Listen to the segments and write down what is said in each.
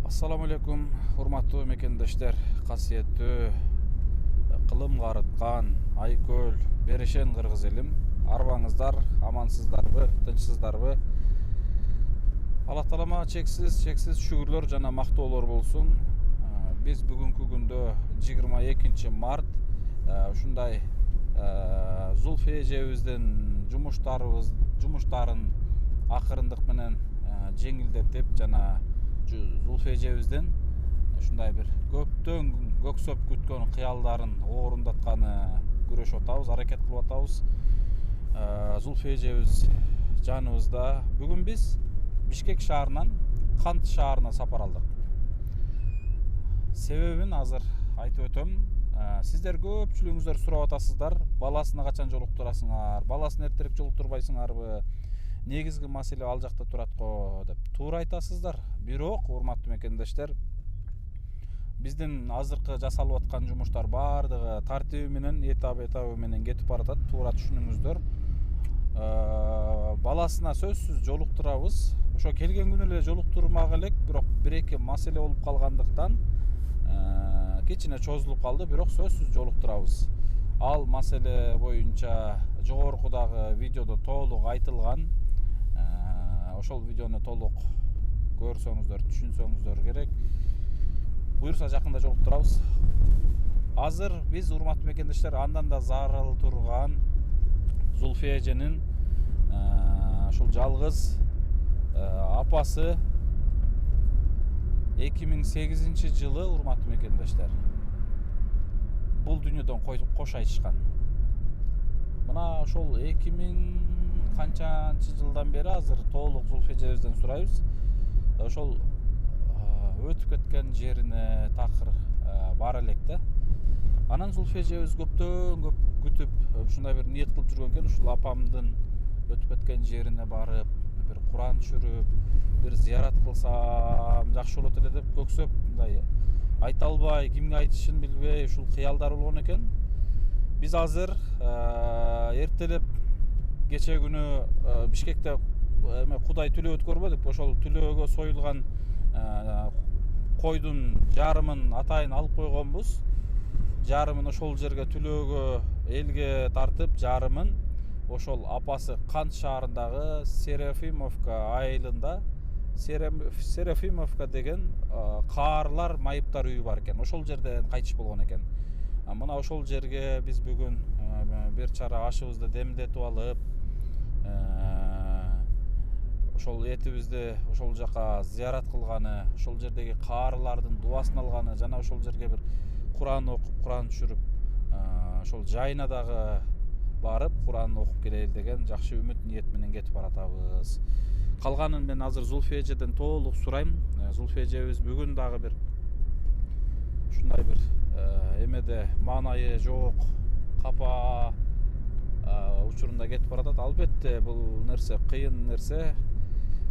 Assalamu alaikum, урматтуу мекендештер, касиеттүү кылым карыткан, айкөл, берешен кыргыз элим. Арбаңыздар, амансыздарбы, тынчсыздарбы? Алла Таалама чексиз шүгүрлөр жана мактоолор болсун. Биз бүгүнкү күндө 22 март ушундай Зулфия эжебиздин жумуштарын акырындык менен жеңилдетип жана Зулфия эжебиздин ушундай бир көптөн көксөп күткөн кыялдарын орундатканы күрөшүп атабыз, аракет кылып атабыз. Зулфия эжебиз жаныбызда. Бүгүн биз Бишкек шаарынан Кант шаарына сапар алдык. Себебин азыр айтып өтөм. Сиздер көпчүлүгүңүздөр сурап атасыздар, баласына качан жолуктурасыңар, баласын эртерээк жолуктурбайсыңарбы? Негизги маселе ал жакта турат го деп туура айтасыздар. Бирок, урматтуу мекендештер, биздин азыркы жасалып аткан жумуштар баардыгы тартиби менен, этабы менен кетип баратат. Туура түшүнүңүздөр. Баласына сөзсүз жолуктурабыз. Ошо келген күнү эле жолуктурмак элек, бирок бир-эки маселе болуп калгандыктан кечине чозулуп калды, бирок сөзсүз жолуктурабыз. Ал маселе боюнча жогоркудагы видеодо толук айтылган. Ошол видеону толук көрсөңүздөр, түшүнсөңүздөр керек. Буюрса жакында жолуктурабыз. Азыр биз, урматтуу мекендештер, андан да зарыл турган Зулфия эженин ушул жалгыз апасы 2008 жылы, урматтуу мекендештер, бул дүйнөдөн кош айтышкан. Мына ошол 2000 канчанчы жылдан бери азыр толук Зулфия эжебизден сурайбыз. Ошол өтүп кеткен жерине такыр бара элек да. Анан Зулфия эжебиз көптөн көп күтүп, ушундай бир ниет кылып жүргөн экен, ушул апамдын өтүп кеткен жерине барып, бир Куран түшүрүп, бир зыярат кылсам жакшы болот эле деп көксөп, мындай айта албай, кимге айтышын билбей ушул кыялдар болгон экен. Биз азыр эртелеп кече күнү Бишкекте Кудай түлөө өткөрбөдүк. Ошол түлөөгө союлган койдун жарымын атайын алып койгонбуз. Жарымын ошол жерге түлөөгө элге тартып, жарымын ошол апасы Кант шаарындагы Серафимовка айылында, Серафимовка деген каарлар, майыптар үйү бар экен. Ошол жерден кайтыш болгон экен. Мына ошол жерге биз бүгүн бир чара ашыбызды демдетип алып, ошол этибизди ошол жака зыярат кылганы, ошол жердеги каарлардын дуасын алганы, жана ошол жерге бир Куран окуп, Куран түшүрүп, ошол жайына дагы барып Куран окуп келели деген жакшы үмүт ниет менен кетип баратабыз. Калганын мен азыр Зулфия эжеден толук сурайм. Зулфия эжебиз бүгүн дагы бир ушундай бир эмеде маанайы жок, капа учурунда кетип баратат. Албетте бул нерсе кыйын нерсе.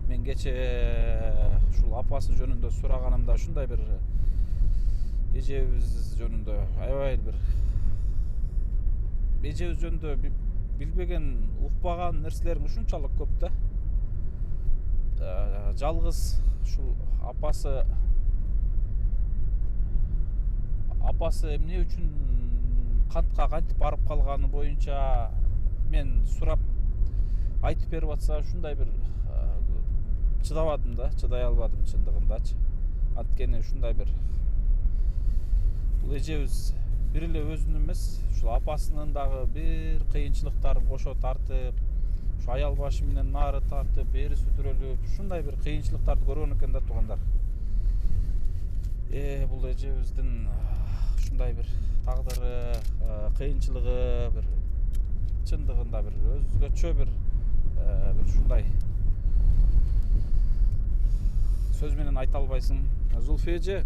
Мен кече ушул апасы жөнүндө сураганымда ушундай бир эжебиз жөнүндө аябай бир эжебиз жөнүндө билбеген, укпаган нерселерим ушунчалык көп да. Жалгыз ушул апасы эмне үчүн Кантка кантип барып калганы боюнча мен сурап айтып берип атса, ушундай бир чыдабадым да, чыдай албадым чындыгындачы. Анткени ушундай бир бул эжебиз бир эле өзүнүн эмес, ушул апасынын дагы бир кыйынчылыктарын кошо тартып, ушу аял башы менен нары тартып, бери сүдүрөлүп, ушундай бир кыйынчылыктарды көргөн экен да, туугандар. Бул эжебиздин ушундай бир тагдыры, кыйынчылыгы бир чындыгында бир өзгөчө бир ушундай сөз менен айта албайсың. Зулфия эже,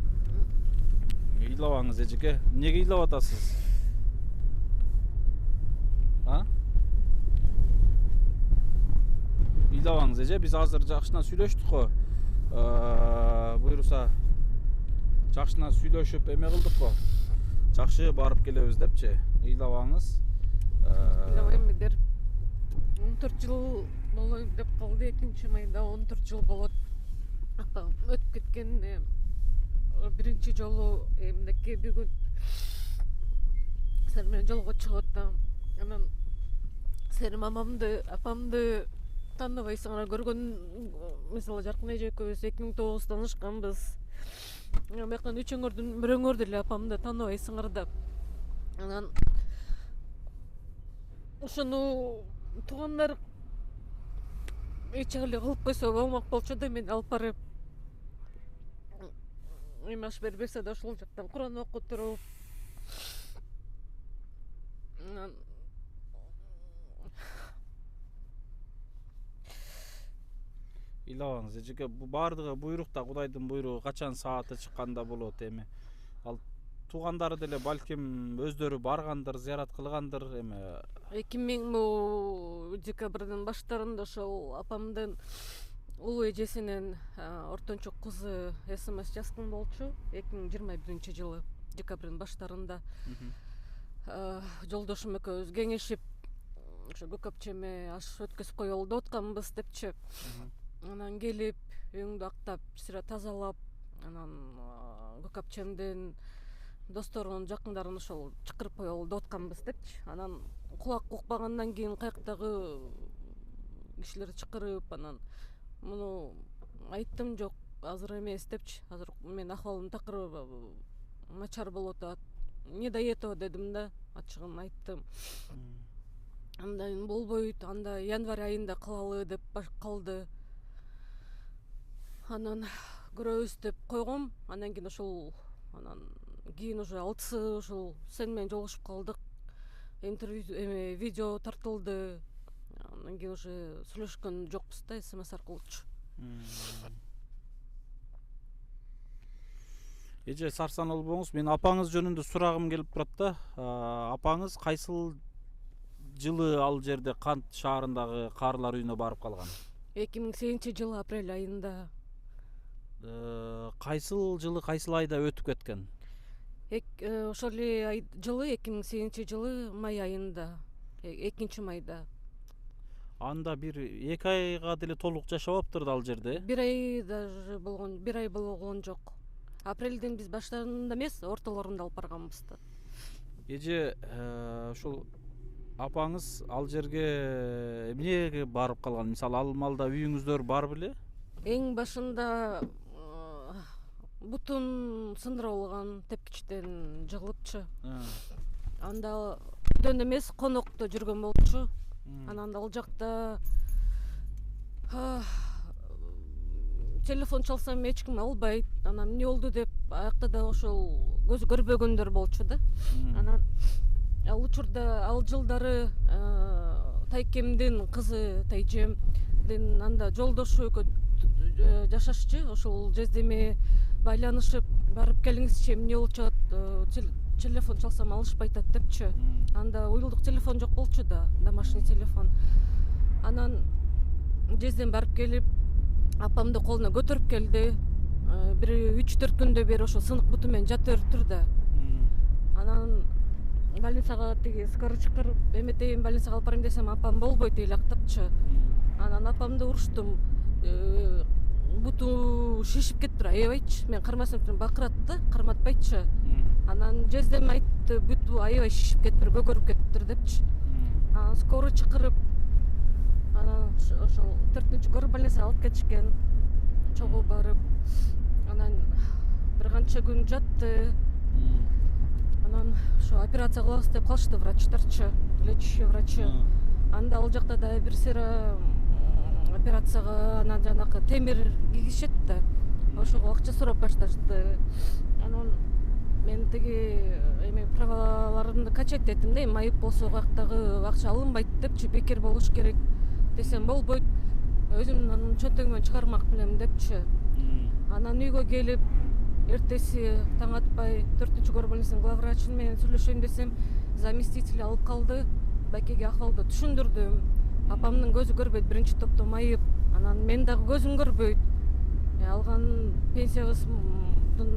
ыйлабаңыз эжеке. Эмнеге ыйлап атасыз? Ыйлабаңыз эже, биз азыр жакшына сүйлөштүк го. Буюрса жакшына сүйлөшүп эме кылдык го. Жакшы барып келебиз депчи. Ыйлабаңыз. Ыйлабайм, бир 14 жыл болой деп калды. 2 майда 14 жыл болот. Апам өтүп кеткенине биринчи жолу мынакей бүгүн сен менен жолго чыгып атам. Анан сени мамамды, апамды тааныбайсыңар. Көргөн мисалы Жаркын эже экөөбүз 2009 таанышканбыз. Мекан үчөөңөрдүн бирөөңөр деле апамды тааныбайсыңар да. Анан ошону туугандар эч эле кылып койсо болмок болчу да, мен алып барып аш бербесе да ошол жактан Куран окутуруп, анан ыйлабаңыз эжеке, бу баардыгы буйрук да, Кудайдын буйругу, качан сааты чыкканда болот. Эми ал туугандары деле балким өздөрү баргандыр, зыярат кылгандыр. Эми 2000 декабрдын баштарында ошол апамдын улуу эжесинин ортончо кызы СМС жазган болчу. 2021-жылы декабрдын баштарында жолдошум экөөбүз кеңешип ошо көк апчеме аш өткөзүп коелу деп атканбыз депчи. Анан келип үйүңдү актап, сыра тазалап, анан көк апчемдин досторунун жакындарын ошол чакырып коелу деп атканбыз депчи. Анан кулак укпагандан кийин каяктагы кишилерди чакырып, анан муну айттым, жок азыр эмес депчи. Азыр менин акыбалым такыр начар болуп атат. Не до этого дедим да, ачыгын айттым. Андан болбойт, анда январь айында кылалы деп калды. Анан көрөбүз деп койгом. Анан кийин ошол кийин уже 6 ошол сен менен жолугушуп калдык. Интервью видео тартылды. Анан кийин уже сүйлөшкөн жокпуз да, СМС аркылуучу. Эже сарсан болбоңуз, мен апаңыз жөнүндө сурагым келип турат да. Апаңыз кайсыл жылы ал жерде Кант шаарындагы каарлар үйүнө барып калган? 2008-жылы апрель айында. Кайсыл жылы, кайсыл айда өтүп кеткен? Ошол эле жылы 2008-жылы май айында, 2-майда. Анда бир 2 айга деле толук жашабаптыр да ал жерде. 1 ай даже болгон, 1 ай болгон жок. Апрелдин биз баштарында эмес, ортолорунда алып барганбыз да. Эже, ушул апаңыз ал жерге эмнеге барып калган? Мисалы, ал малда үйүңүздөр бар беле? Эң башында бутун сындырып алган, тепкичтен жыгылыпчы. Анда үйдөн эмес, конокто жүргөн болчу. Анан ал жакта телефон чалсам эч ким албайт. Анан эмне болду деп аякта да ошол көзү көрбөгөндөр болчу да. Анан ал учурда, ал жылдары Тайкемдин кызы Тайжемдин анда жолдошу экөө жашашчы. Ошол жездеме байланышып, барып келиңизчи, эмне болуп атат, телефон чалсам алышпай атат депчи. Анда уюлдук телефон жок болчу да, домашний телефон. Анан жездем барып келип, апамды колуна көтөрүп келди. Бир 3-4 күндөн бери ошо сынык буту менен жата бериптир да. Анан больницага тиги скорый чакырып, эметейин больницага алып барайын десем, апам болбойт эле актапчы. Анан апамды уруштум. Буту шишип кетиптир, аябайчы. Мен кармасам бакырат да, карматпайчы. Анан жездем айтты, буту аябай шишип кетиптир, көгөрүп кетиптир депчи. Анан скорый чакырып, анан ошол 4-көр больницага алып кетишкен. Чогуу барып, анан бир канча күн жатты. Анан ошо операция кылабыз деп калышты врачтарчы, лечащий врачы. Анда ал жакта да бир сыра операцияга анан жанакы темир кийгизишет да. Ошого акча сурап башташты. Анан мен тиги праваларымды качать этим да, майып болсо каяктагы акча алынбайт депчи, бекер болуш керек десем болбойт. Өзүмдүн чөнтөгүмөн чыгармак билем депчи. Анан үйгө келип, эртеси таң атпай 4-көр больницанын главврачы менен сүйлөшөйүн десем, заместитель алып калды. Байкеге акыбалды түшүндүрдүм. Апамдын көзү көрбөйт, биринчи топто майып. Анан мен дагы көзүм көрбөйт. Алган пенсиябыздын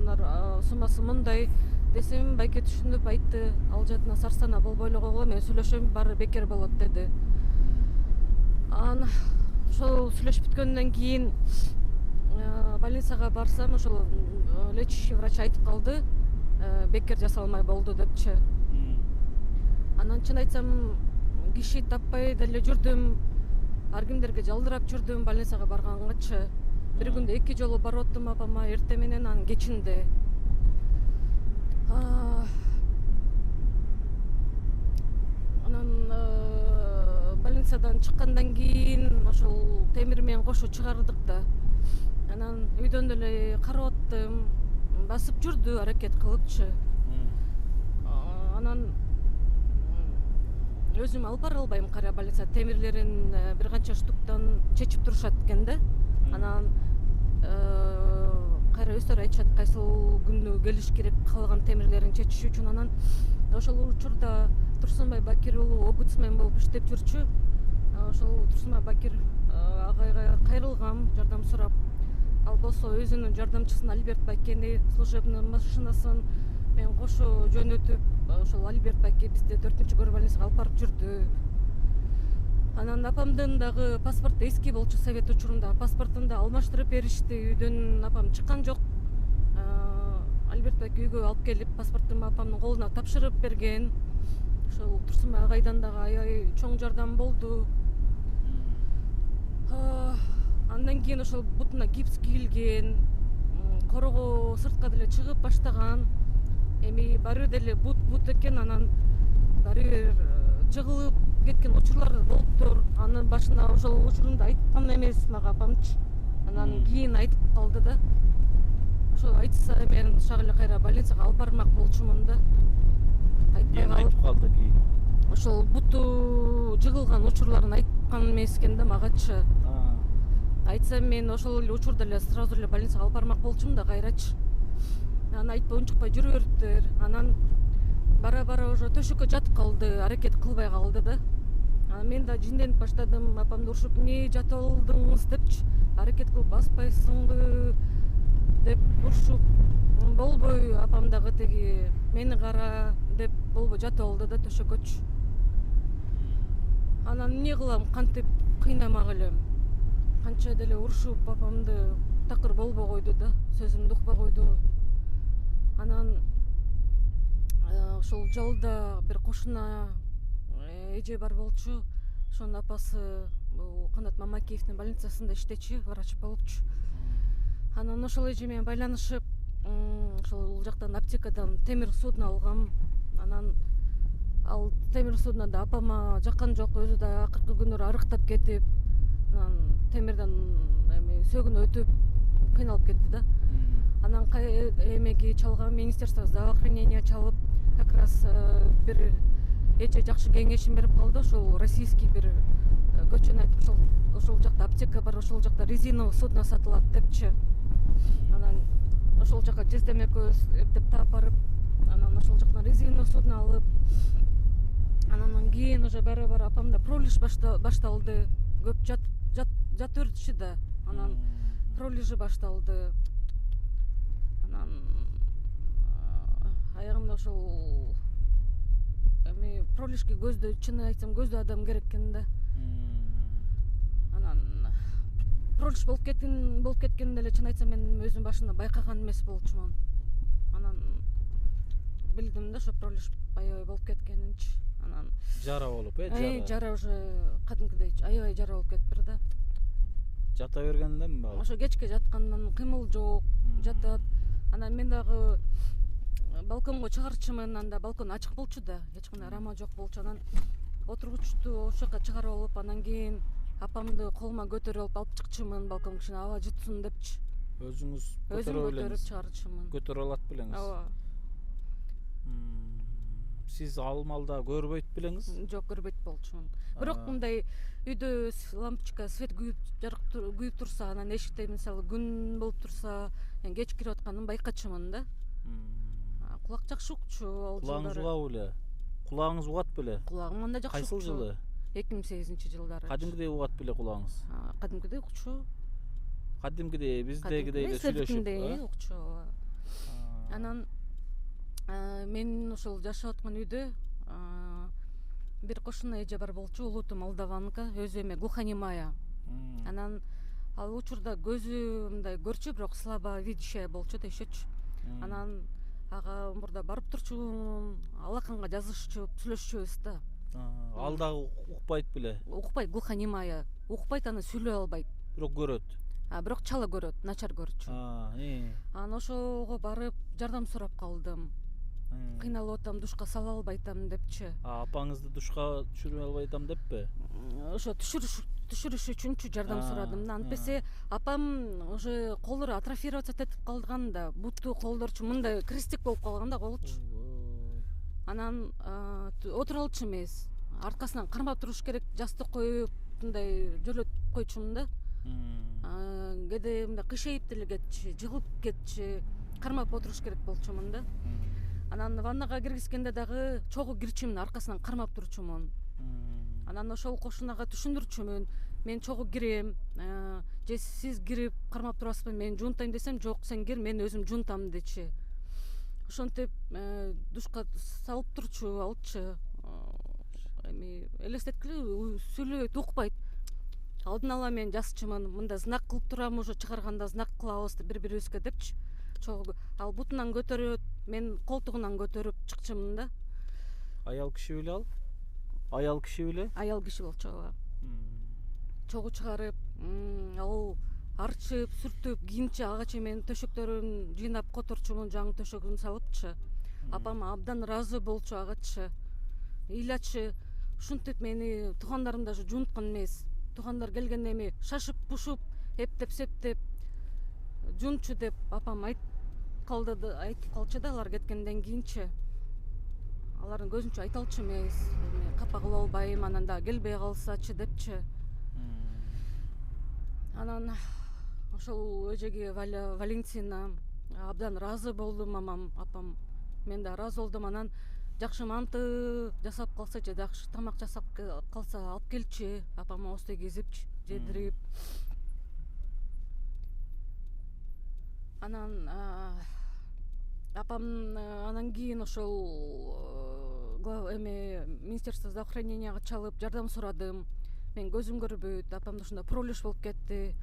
суммасы мындай десем, байке түшүнүп айтты, ал жадына сарсана болбой эле койгула, мен сүйлөшөм, баары бекер болот деди. Анан ошол сүйлөшүп бүткөндөн кийин больницага барсам ошол лечащий врач айтып калды, бекер жасалмай болду депчи. Анан чын айтсам киши таппай деле жүрдүм, ар кимдерге жалдырап жүрдүм больницага баргангачы. Бир күндө 2 жолу барып аттым апама, эртең менен анан кечинде. Анан больницадан чыккандан кийин ошол темир менен кошо чыгардык да. Анан үйдөн деле карап аттым, басып жүрдү, аракет кылыпчы. Анан өзүм алып бара албайм, кара больница темирлерин бир канча штуктан чечип турушат экен да. Анан кайра өздөрү айтышат кайсыл күнү келиш керек калган темирлерин чечиш үчүн. Анан ошол учурда Турсунбай Бакир уулу омбудсмен болуп иштеп жүрчү. Ошол Турсунбай Бакир агайга кайрылгам, жардам сурап. Ал болсо өзүнүн жардамчысын Альберт Бакени служебный машинасын мен кошо жөнөтүп, ошол Альберт Баке бизди 4-көрө больницага алып барып жүрдү. Анан апамдын дагы паспорту эски болчу, совет учурунда паспортун да алмаштырып беришти. Үйдөн апам чыккан жок. Альберт Баке үйгө алып келип паспортун апамдын колуна тапшырып берген. Ошол Турсунбай агайдан дагы аябай чоң жардам болду. Андан кийин ошол бутуна гипс кийилген, корого сыртка деле чыгып баштаган. Эми баары деле бут экен, анан баары жыгылып кеткен учурлар болуптур. Анын башына ошол учурунда айткан эмес мага апамчы. Анан кийин айтып калды да. Ошо айтса мен ушак эле кайра больницага алып бармак болчумун да. Айтпай Айтып калды кийин. Ошол буту жыгылган учурларын айткан эмес экен да магачы. Айтсам мен ошол эле учурда эле сразу эле больницага алып бармак болчумун да кайрачы. Анан айтпай унчукпай жүрө бериптир. Анан бара уже төшөккө жатып калды, аракет кылбай калды да. Анан мен да жинденип баштадым, апамды урушуп, "Эмне жатып алдыңыз?" депчи, "Аракет кылып баспайсыңбы?" деп урушуп, болбой апам дагы тиги "Мени кара" деп болбой жатып алды да төшөккөчү. Анан эмне кылам, кантип кыйнамак элем. Канча деле урушуп апамды такыр болбой койду да, сөзүмдү укпай койду. Анан ошол жолдо бир кошуна эже бар болчу. Ошонун апасы Канат Мамакеевдин больницасында иштечү, врач болупчу. Анан ошол эже менен байланышып, ошол жактан аптекадан темир судно алгам. Анан ал темир суднода апама жаккан жок, өзү да акыркы күндөр арыктап кетип, анан темирден сөгүнүп өтүп кыйналып кетти да. Анан эмеги чалгам, министерство здравоохранения чалып, как раз бир эже жакшы кеңешин берип калды. Ошол российский бир көчөнү айтып, ошол жакта аптека бар, ошол жакта резиновый судно сатылат депчи. Анан ошол жака жездем экөөбүз эптеп таап барып, анан ошол жактан резиновый судно алып, анан кийин уже бара апамда пролиж башталды. Көп жатып өрчү да. Анан пролижи башталды. Анан аягында ошол эми пролижге көздө, чын айтсам көздө адам керек экен да. Анан пролиж болуп кеткен деле чын айтсам мен өзүм башында байкаган эмес болчумун. Анан билдим да, ошо пролиж аябай болуп кеткенинчи. Анан Жара болуп, жара уже кадимкидей аябай жара болуп кетиптир да. Жата бергенден баа. Ошо кечке жаткандан кыймыл жок, жатат. Анан мен дагы балконго чыгарчумун, анда балкон ачык болчу да, эч кандай рама жок болчу. Анан отургучту ошол жака чыгарып алып, анан кийин апамды колума көтөрүп алып чыкчумун, балконго кичине аба жутсун депчи. Өзүңүз Өзүм көтөрүп чыгарчумун. Көтөрө алат белеңиз? Ооба. Сиз ал маалда көрбөйт белеңиз? Жок, көрбөйт болчумун. Бирок мындай үйдө лампочка свет күйүп турса, анан эшикте мисалы күн болуп турса, мен кеч кирип атканын байкачумун да. Кулак жакшы укчу ал жылдары. Кулагыңыз угабы эле? Кулагыңыз угат беле? Кулагым анда жакшы укчу. Кайсыл жылы? 2008-жылдары. Кадимкидей угат беле кулагыңыз? Кадимкидей укчу. Кадимкидей биздегидей эле сүйлөшүп, укчу. Анан мен ошол жашап аткан үйдө бир кошуна эже бар болчу, улуту Молдаванка, өзү эме глухонемая. Анан ал учурда көзү мындай көрчү, бирок слабо видящая болчу дешечү. Анан ага мурда барып турчумун, алаканга жазышчу, сүйлөшчүбүз да. Ал дагы укпайт беле. Укпайт, глухонемая. Укпайт, аны сүйлөй албайт. Бирок көрөт. Бирок чала көрөт, начар көрчү. Анан ошого барып жардам сурап калдым. Кыйналып атам, душка сала албай атам депчи. Апаңызды душка түшүрө албай атам деппи? Ошо түшүрүш үчүнчү жардам сурадым да. Антпесе апам уже колдору атрофироваться этип калган да, буту колдорчу мындай крестик болуп калган да колчу. Анан отура алчу эмес. Аркасынан кармап туруш керек, жастык коюп, мындай жөлөтүп койчумун да. Кээде мындай кышейип деле кетчү, жыгылып кетчү, кармап отуруш керек болчумун да. Анан ваннага киргизгенде дагы чогуу кирчүмүн, аркасынан кармап турчумун. Анан ошол кошунага түшүндүрчүмүн, мен чогуу кирем, же сиз кирип кармап турасызбы, мен жуунтайм десем, жок сен кир, мен өзүм жуунтам дечи. Ошентип душка салып турчу алчы. Эми элестеткиле сүйлөйт, укпайт. Алдын ала мен жазчумун, мында знак кылып турам, уже чыгарганда знак кылабыз бири-бирибизге депчи. Чогуу ал бутунан көтөрөт, мен колтугунан көтөрүп чыкчумун да. Аял киши беле ал? Аял киши беле? Аял киши болчу ооба. Чогуу чыгарып, ал арчып, сүртүп, кийинчи ага чейин төшөктөрүн жыйнап которчумун, жаңы төшөгүн салыпчы. Апам абдан ыраазы болчу агачы. Ыйлачы, ушинтип мени туугандарым даже жуунткан эмес. Туугандар келгенде эми шашып, пушуп, эптеп, септеп жуунчу деп апам айтып калчу да, алар кеткенден кийинчи. Алардын көзүнчө айта алчу эмес. Капа кыла албайм, анан да келбей калсачы депчи. Анан ошол эжеги Валентина абдан ыраазы болду, мамам, апам. Мен да ыраазы болдум. Анан жакшы манты жасап калса же жакшы тамак жасап калса алып келчи, апам ооз тийгизип жедирип. Анан апам анан кийин ошол Министерство здравоохраненияга чалып жардам сурадым. Мен көзүм көрбөйт, апамда ушундай пролиш болуп кетти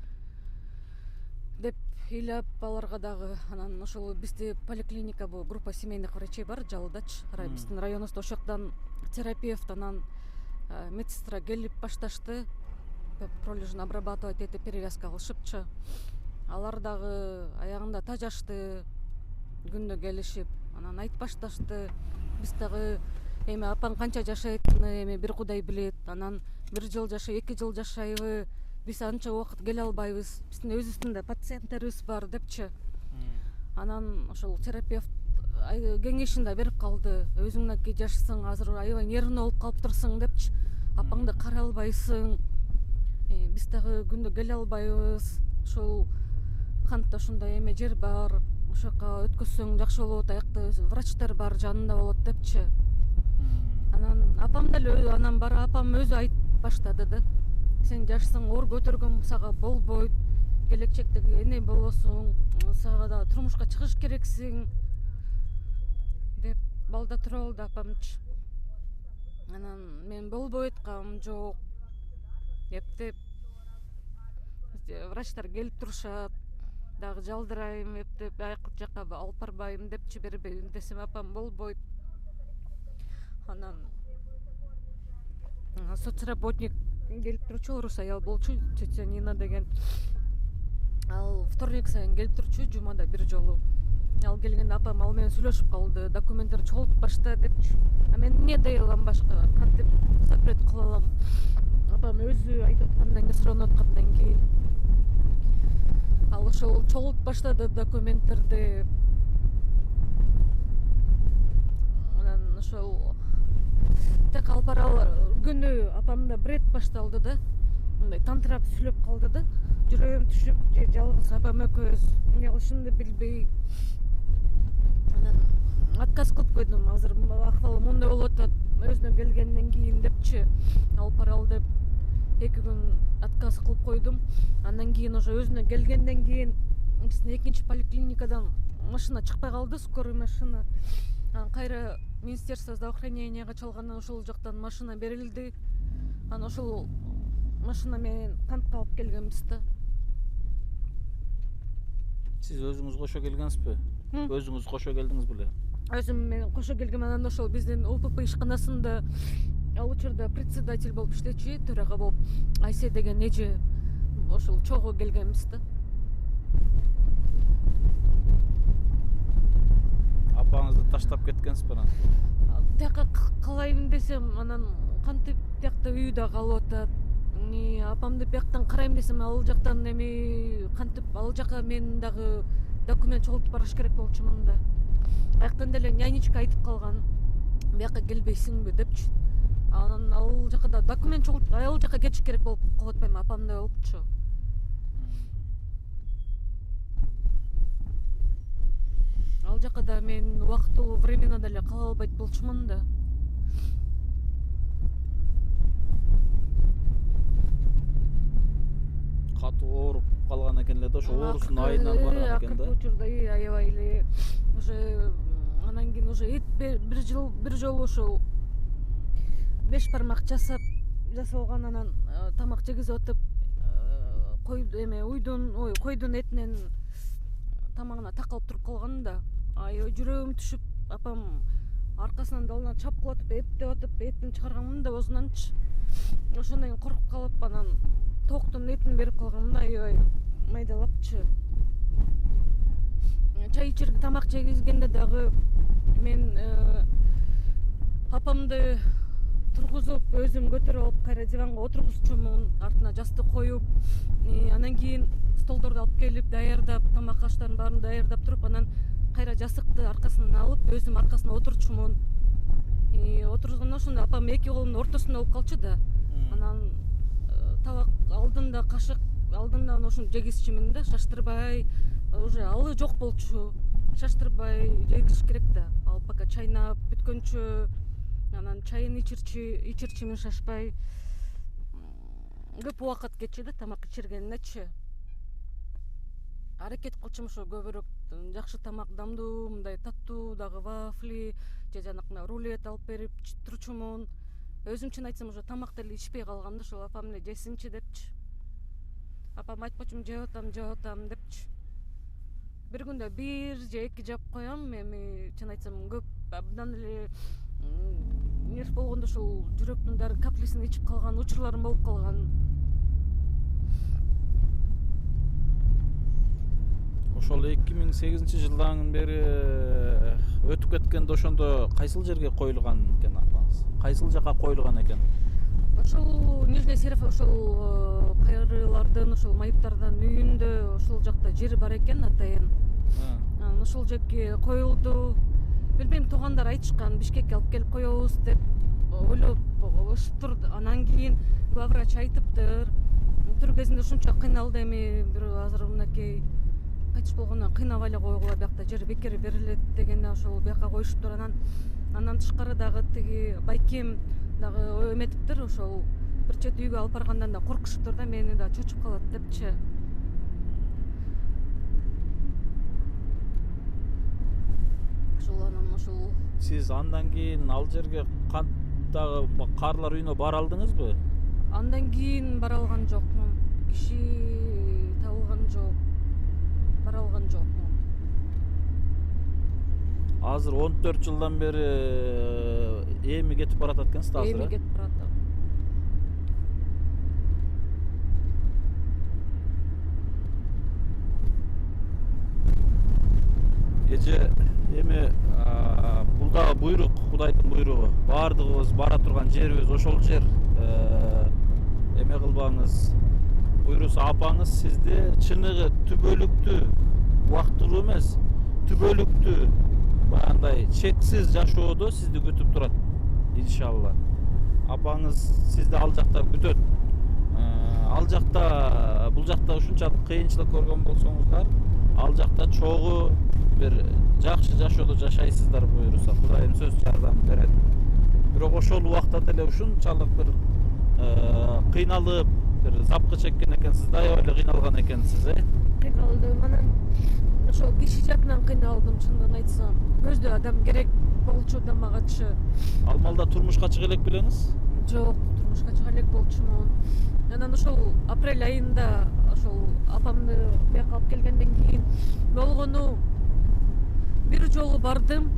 деп ыйлап аларга дагы. Анан ошол бизде поликлиника, бул группа семейных врачей бар жалдачы, биздин районубузда. Ошол жактан терапевт, анан медсестра келип башташты, пролижин обрабатывать этип перевязка кылышыпчы. Алар дагы аягында тажашты, күндө келишип, анан айтып башташты. Биз дагы эми апаң канча жашайт, эми бир Кудай билет. Анан 1 жыл жашайбы, 2 жыл жашайбы, биз анча убакыт келе албайбыз. Биздин өзүбүздүн да пациенттерибиз бар депчи. Анан ошол терапевт кеңешин да берип калды. Өзүңнүки жашсың, азыр аябай нервный болуп калыптырсың депчи. Апаңды карай албайсың. Биз дагы күндө келе албайбыз. Ошол кантта ушундай эме жер бар, ошол жака өткөзсөң жакшы болот, аякта врачтар бар, жанында болот депчи. Анан апам деле анан бар, апам өзү айтып баштады да. Сен жашсың, оор көтөргөн сага болбойт, келечектеги эне болосуң, сага да турмушка чыгыш керексиң деп балда тура болду апамчы. Анан мен болбой айткам, жок, эптеп врачтар келип турушат, дагы жалдырайм, эптеп аяк жака алып барбайм депчи, бербейм десем апам болбойт. Анан соцработник келип турчу, орус аял болчу, тетя Нина деген. Ал вторник сайын келип турчу, жумада 1 жолу. Ал келгенде апам ал менен сүйлөшүп калды, документтерди чогултуп башта депчи. Мен эмне дей алам башка, кантип запрет кыла алам. Апам өзү айтып аткандан кийин, суранып аткандан кийин ал ошол чогултуп баштады документтерди. Анан ошол так алып баралар күнү апамда бред башталды да, мындай тантырап сүйлөп калды да, жүрөгүм түшүп, же жалгыз апам экөөбүз эмне кылышымды билбей. Анан отказ кылып койдум, азыр акыбалы мындай болуп атат, өзүнө келгенден кийин депчи, алып баралы деп 2 күн отказ кылып койдум. Андан кийин уже өзүнө келгенден кийин биздин 2-нчи поликлиникадан машина чыкпай калды, скорый машина. Анан кайра Министерство здравоохраненияга чалгандан ошол жактан машина берилди. Анан ошол машина менен кантка алып келгенбиз да. Сиз өзүңүз кошо келгенсизби? Өзүңүз кошо келдиңиз беле? Өзүм мен кошо келгем, анан ошол биздин УПП ишканасында ал учурда председатель болуп иштечү, төрага болуп Айсе деген эже ошол чогуу келгенбиз да. Апаңызды таштап кеткенсизби анан? Тияка калайын десем, анан кантип тиякта үй да калып атат. Апамды бияктан карайм десем, ал жактан эми кантип ал жака мен дагы документ чогултуп барыш керек болчумун да. Аяктан деле нянечка айтып калган, бияка келбейсиңби депчи. Анан ал жака да документ чогултуп ал жака кетиш керек болуп калып атпайбы, апамдай болупчу. Ал жака да мен убактылуу временно деле кала албайт болчумун да. Катуу ооруп калган экен эле да, ошо оорусун айынан барган экен да. Акыркы учурда аябай эле уже анан кийин уже бир жолу ошол 5 бармак жасалган, анан тамак жегизип атып койдун этинен тамагына такалып туруп калган да. Аябай жүрөгүм түшүп, апам аркасынан далынан чапкылап атып, эптеп атып, этин чыгарганмын да оозунанчы. Ошондон кийин коркуп калып, анан тооктун этин берип калганмын да, аябай майдалапчы. Чай ичерге тамак жегизгенде дагы мен апамды тургузуп, өзүм көтөрүп алып кайра диванга отургузчумун, артына жастык коюп, анан кийин столдорду алып келип даярдап, тамак аштарын баарын даярдап туруп, анан кайра жастыкты аркасынан алып, өзүм аркасына отурчумун. Отурганда ошондо апам эки колунун ортосунда болуп калчу да. Анан табак алдында, кашык алдында ошону жегизчимин да, шаштырбай, уже алы жок болчу. Шаштырбай жегиш керек да. Ал пока чайнап бүткөнчө, анан чайын ичирчимин шашпай. Көп убакыт кетчү да тамак ичиргениндечи. Аракет кылчумун ошо көбүрөөк жакшы тамак, дамдуу, мындай таттуу дагы вафли же жанакындай рулет алып берип турчумун. Өзүм чын айтсам, уже тамак деле ичпей калгам да, ошол апам эле жесинчи депчи. Апам айтпочумун, жеп атам депчи. Бир күндө 1 же 2 жеп коем, эми чын айтсам көп абдан эле нерв болгондо ошол жүрөктүн дары каплесин ичип калган учурларым болуп калган. Ошол 2008-жылдан бери өтүп кеткенде ошондо кайсыл жерге коюлган экен апаңыз? Кайсыл жака коюлган экен? Ошол Нижний Серов, ошол кайрылардын, ошол майыптардын үйүндө ошол жакта жер бар экен атайын. Анан ошол жерге коюлду. Билбейм, туугандар айтышкан, Бишкекке алып келип коебуз деп ойлоп өшүптүр. Анан кийин главврач айтыптыр. Түр кезинде ушунча кыйналды, эми бир азыр мынакей кайтыш болгондон кыйнап эле койгула, биякта жер бекер берилет дегенде ошол бияка коюшуптур. Анан тышкары дагы тиги байкем дагы эметиптир, ошол бир чет үйгө алып баргандан да коркушуптур да, мени да чочуп калат депчи. Анан ошол Сиз андан кийин ал жерге кантагы каарылар үйүнө бара алдыңызбы? Андан кийин бара алган жокмун. Киши табылган жок. Бара алган жокмун. Азыр 14 жылдан бери эми кетип баратат экенсиз азыр? Эми кетип баратам. Эже эми бул дагы буйрук, Кудайдын буйругу. Баардыгыбыз бара турган жерибиз ошол жер. Эме кылбаңыз. Буйруса апаңыз сизди чыныгы түбөлүктүү, убактылуу эмес, түбөлүктүү баягындай чексиз жашоодо сизди күтүп турат. Иншалла. Апаңыз сизди ал жакта күтөт. Ал жакта, бул жакта ушунчалык кыйынчылык көргөн болсоңуздар, ал жакта чогуу бир жакшы жашоодо жашайсыздар буйруса. Кудайым сөз жардам берет. Бирок ошол убакта деле ушунчалык бир кыйналып, бир запкы чеккен экенсиз да, аябай эле кыйналган экенсиз, Кыйналдым, анан ошол киши жагынан кыйналдым, чындыгын айтсам. Көздө адам керек болчу да магачы. Ал маалда турмушка чыга элек белеңиз? Жок, турмушка чыга элек болчумун. Анан ошол апрель айында ошол апамды бияка алып келгенден кийин болгону бир жолу бардым.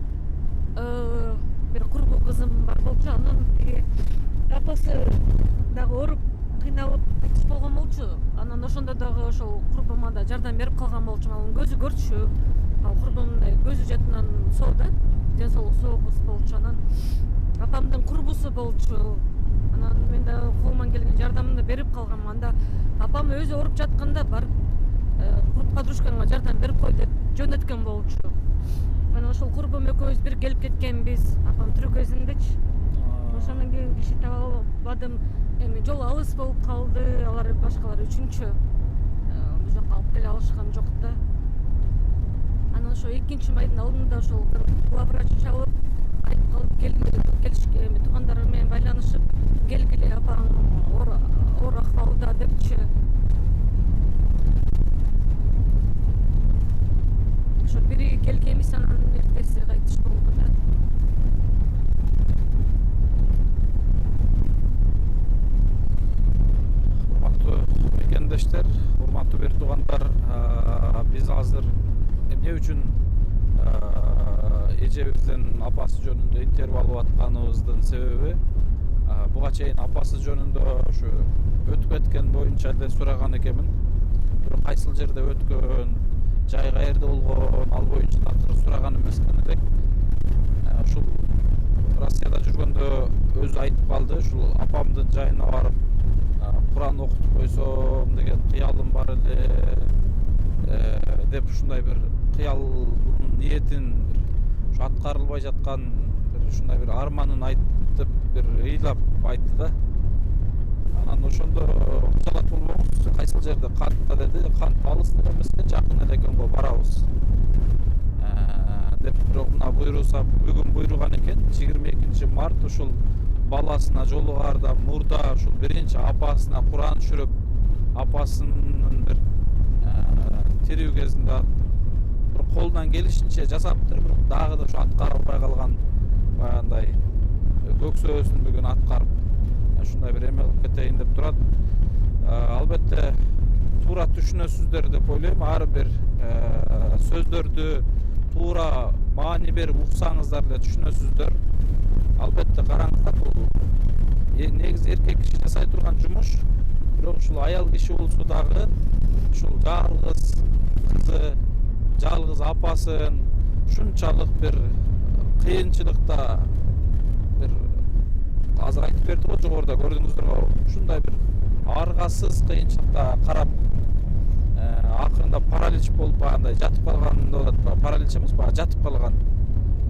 Бир курбу кызым бар болчу, анын апасы дагы ооруп кыйналып кайтыш болгон болчу. Анан ошондо дагы ошол курбума да жардам берип калган болчумун. Анын көзү көрчү. Ал курбум мындай көзү жатынан соо да, ден соолук сообуз болчу. Анан апамдын курбусу болчу. Анан мен да колуман келген жардамымды берип калганмын. Анда апам өзү ооруп жатканда барып подружкаңа жардам берип кой деп жөнөткөн болчу. Анан ошол курбум экөөбүз бир келип кеткенбиз, апам тирүү кезиндечи. Ошондон кийин киши таба албадым. Эми жол алыс болуп калды. Алар башкалар үчүнчү бул жака алып келе алышкан жок да. Анан ошо 2-майдын алдында ошол бир главврач чалып айтып калып келишке, туугандар менен байланышып келгиле, апаң оор акыбалда депчи. Ошо бири келгенбиз, анан эртеси кайтыш болду да. Урматтуу мекендештер, урматтуу бир туугандар, биз азыр эмне үчүн эжебиздин апасы жөнүндө интервью алып атканыбыздын себеби, буга чейин апасы жөнүндө ушу өтүп кеткен боюнча эле сураган экенмин. Бирок кайсыл жерде өткөн, жай каерде болгон, ал боюнча такыр сураган эмесмин элек. Ушул Россияда жүргөндө өзү айтып калды, ушул апамдын жайына барып Куран окутуп койсом деген кыялым бар эле деп ушундай бир кыял ниетин, ушу аткарылбай жаткан бир ушундай бир арманын айтып, бир ыйлап айтты да. Анан ошондо кычалат болбоңуз, кайсыл жерде кантта деди, кант алыс эмес экен, жакын эле экен го, барабыз деп. Бирок мына буйруса бүгүн буйруган экен, 22 март ушул баласына жолугарда мурда ушул биринчи апасына Куран түшүрүп, апасынын бир тирүү кезинде бир колунан келишинче жасаптыр, бирок дагы да ушу аткара албай калган баягындай көксөөсүн бүгүн аткарып ушундай бир эме кылып кетейин деп турат. Албетте туура түшүнөсүздөр деп ойлойм. Ар бир сөздөрдү туура маани берип уксаңыздар эле түшүнөсүздөр. Албетте караңыздар, бул негизи эркек киши жасай турган жумуш. Бирок ушул аял киши болсо дагы ушул жалгыз кызы, жалгыз апасын ушунчалык бир кыйынчылыкта, бир азыр айтып берди го, жогоруда көрдүңүздөр го, ушундай бир аргасыз кыйынчылыкта карап акырында паралич болуп баягындай жатып калган болот. Паралич эмес, баягы жатып калган.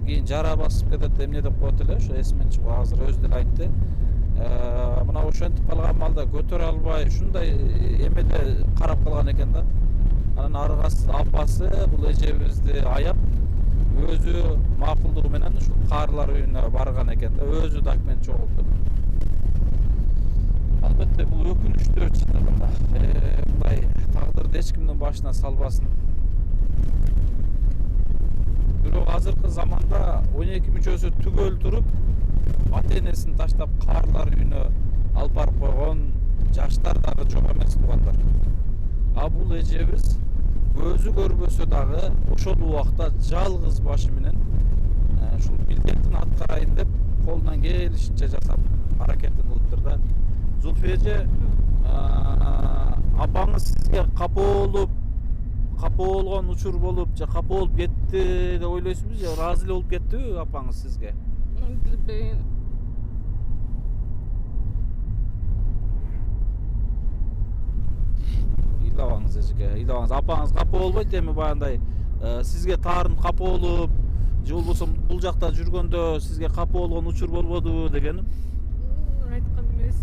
Кийин жара басып кетет, эмне деп коет эле, ошо эсимен чыгып азыр өзү деле айтты. Мына ошентип калган малда көтөрө албай ушундай эмеде карап калган экен да. Анан аргасыз апасы бул эжебизди аяп өзү макулдугу менен ушул каарылар үйүнө барган экен да, өзү документ чогултуп. Албетте бул өкүнүчтүү чындыгында. Мындай тагдырды эч кимдин башына салбасын. Бирок азыркы заманда 12 мүчөсү түгөл туруп, ата-энесин таштап каарылар үйүнө алып барып койгон жаштар дагы жок эмес туугандар. А бул эжебиз өзү көрбөсө дагы ошол убакта жалгыз башы менен ушул милдетин аткарайын деп колунан келишинче жасап аракетин кылыптыр да. Зульфия эже, апаңыз сизге капа болгон учур болуп, же капа болуп кетти деп ойлойсузбу, же ыраазы эле болуп кеттиби апаңыз сизге? Билбейм. Ыйлабаңыз эжеке, ыйлабаңыз. Апаңыз капа болбойт, эми баягындай сизге таарынып капа болуп, же болбосо бул жакта жүргөндө сизге капа болгон учур болбодубу дегеним? Айткан эмес.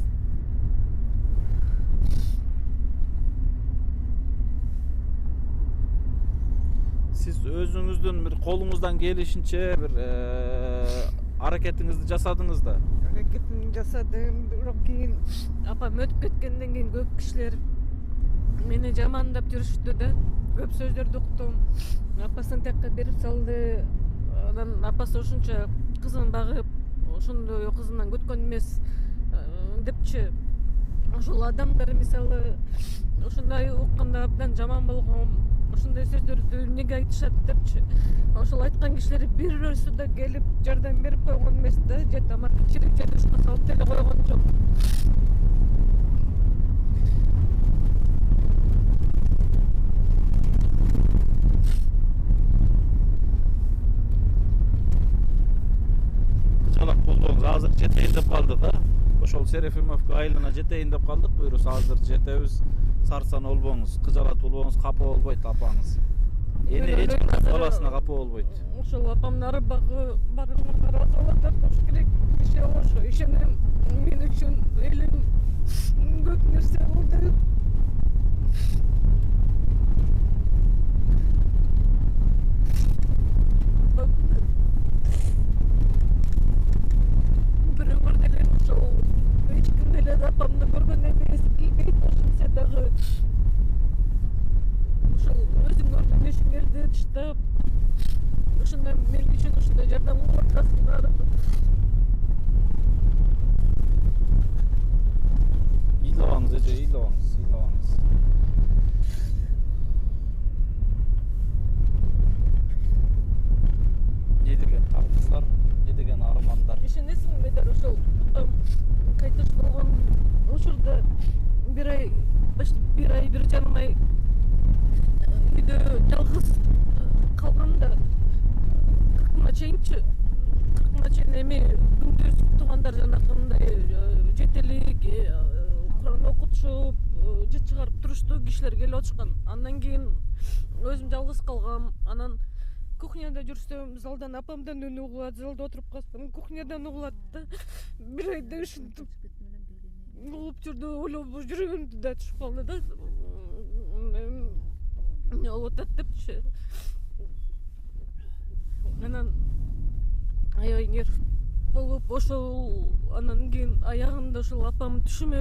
Сиз өзүңүздүн бир колуңуздан келишинче бир аракетиңизди жасадыңыз да. Аракетимди жасадым, бирок кийин апам өтүп кеткенден кийин көп кишилер мени жамандап жүрүштү да. Көп сөздөрдү уктум. Апасын текке берип салды. Анан апасы ушунча кызын багып, ошондой кызынан күткөн эмес депчи. ошол адамдар мисалы ушундай укканда абдан жаман болгон, ушундай сөздөрдү эмнеге айтышат депчи, ошол айткан кишилер бирөөсү да келип жардам берип койгон эмес да, же тамак ичирип же душка салып деле койгон жок. Кызалак болбоңуз, азыр жетейин деп калдык да. Ошол Серефимовка айылына жетейин деп калдык. Буюрса азыр жетебиз. Сарсан болбоңуз, кыжалат болбоңуз, капа болбойт апаңыз. Эне эч ким баласына капа болбойт. Ошол апамдын арбагы барыңар разылык болуш керек. Иши ошо ишенем, мен үчүн элим көп нерсе кылды. Бирөөр деле ошол эч ким деле апамды көргөн эмес, билбейт ошентсе дагы. Ошол өзүңөрдүн ишиңерди таштап, ошондо мен үчүн ушундай жардам кылып аткансыңар. Ыйлабаңыз эже, ыйлабаңыз, ыйлабаңыз. Не деген талкуулар, не деген армандар. Ишенесиңби Медер, ошол кайтыш болгон учурда бир ай, бир жарым ай үйдө жалгыз калганда 40 чейинчи, 40 чейин эми күндүз туугандар жанакындай жетелик, Куран окутушуп, жыт чыгарып турушту, кишилер келип отушкан. Андан кийин өзүм жалгыз калгам. Анан кухняда жүрсөм, залдан апамдан үн угулат, залда отуруп калсам, кухнядан угулат да. Бир айда ушинтип угулуп жүрдү, ойлоп жүрөгүмдү да түшүп калды да. Эмне болуп атат депчи. Анан аябай нерв болуп, ошол анан кийин аягында ошол апам түшүмө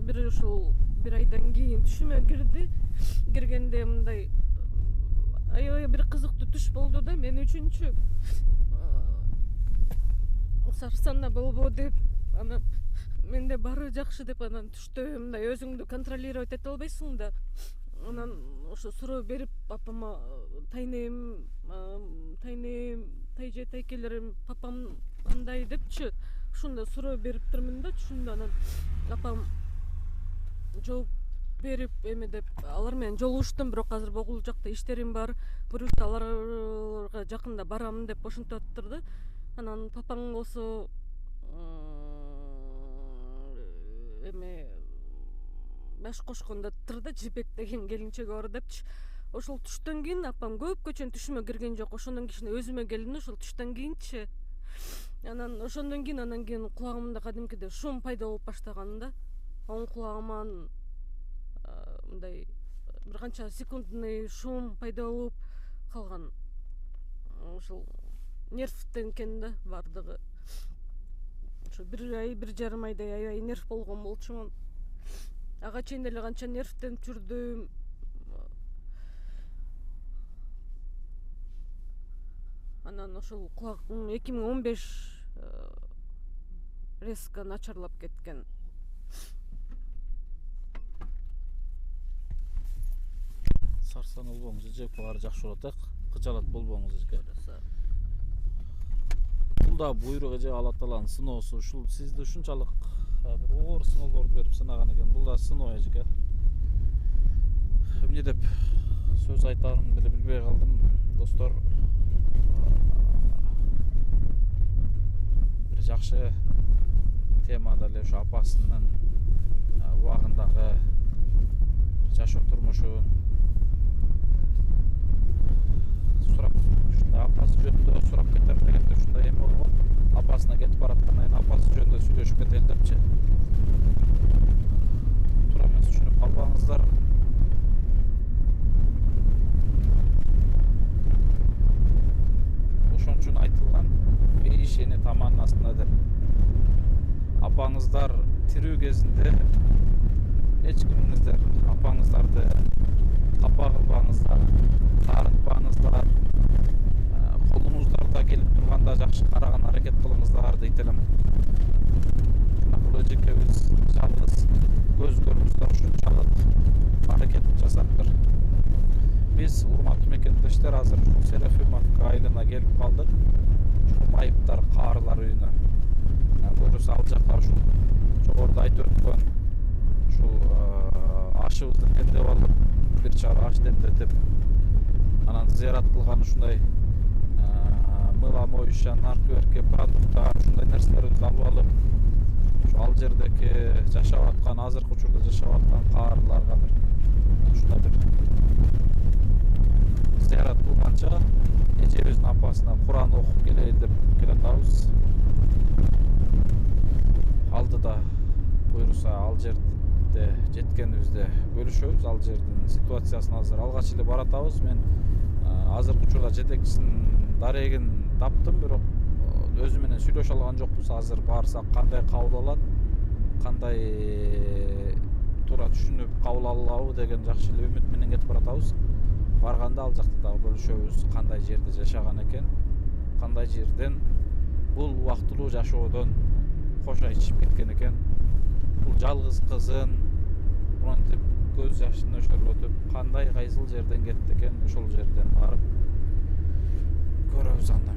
бир айдан кийин түшүмө кирди. Киргенде мындай аябай бир кызыктуу түш болду да мен үчүнчү. Сарсанда болбо деп, анан менде баары жакшы деп, анан түштө мындай өзүңдү контролировать эте албайсың да. Анан ошо суроо берип апама тайнем, тайже тайкелерим, папам кандай депчи, ушундай суроо берип турмун да түшүмдө. Анан апам жооп берип эме деп, алар менен жолугуштум, бирок азыр богул жакта иштерим бар, буюрса аларга жакында барам деп ошентип атыптыр да. Анан папаң болсо эме баш кошкондо атыптыр да, Жибек деген келинчеги бар депчи. Ошол түштөн кийин апам көпкө чейин түшүмө кирген жок. Ошондон кийин өзүмө келдим ошол түштөн кийинчи. Анан ошондон кийин кулагымда кадимкидей шум пайда болуп баштаган да. Оң кулагыман мындай бир канча секундный шум пайда болуп калган. Ошол нервтен экен да бардыгы. Ошо бир ай, бир жарым айдай аябай нерв болгон болчумун. Ага чейин деле канча нервтенип жүрдүм. Анан ошол кулагым 2015 резко начарлап кеткен. Сарсан болбоңуз эже, баары жакшы болот, кыжалат болбоңуз эже. Бул да буйрук эже, Алла Тааланын сыноосу. Ушул сизди ушунчалык бир оор сыноолорду берип сынаган экен. Бул да сыноо эже. Эмне деп сөз айтаарымды деле билбей калдым. Достор, бир жакшы темада эле ушу апасынын убагындагы жашоо турмушун сурап, ушундай апасы жөнүндө сурап кетем дегенде ушундай эме болгон. Апасына кетип бараткандан кийин апасы жөнүндө сүйлөшүп кетели депчи. Туура эмес түшүнүп калбаңыздар. Ошон үчүн айтылган бейишени таманын астына деп. Апаңыздар тирүү кезинде эч кимиңиздер апаңыздарды капа кылбаңыздар, таарытпаңыздар, колуңуздарда келип турганда жакшы караган аракет кылыңыздар дейт элем. Бул эжекебиз жалгыз келиптиктер азыр Серафимовка айылына келип калдык. Şu Майыптар каарылар үйүнө. Буюрса ал жакка ушул жогоруда айтып өткөн ушул ашыбызды демдеп алып, бир чар аш демдетип, анан зыярат кылган ушундай мыла моюшан, наркы продукттар, ушундай нерселерди алып алып, ошо ал жердеки жашап аткан, азыркы учурда жашап аткан каарыларга бир ушундай бир зыярат кылганча эжебиздин апасына Куран окуп келейин деп келатабыз. Алдыда буюрса ал жерде жеткенибизде бөлүшөбүз. Ал жердин ситуациясын азыр алгач эле баратабыз. Мен азыркы учурда жетекчисинин дарегин таптым, бирок өзү менен сүйлөшө алган жокпуз. Азыр барсак кандай кабыл алат, кандай туура түшүнүп кабыл алабы деген жакшы эле үмүт менен кетип баратабыз. Барганда ал жакта дагы бөлүшөбүз, кандай жерде жашаган экен, кандай жерден бул убактылуу жашоодон кошай чыгып кеткен экен, бул жалгыз кызын урантип көз жашын өшөрлөтүп кандай кайсыл жерден кетти экен, ошол жерден барып көрөбүз анда.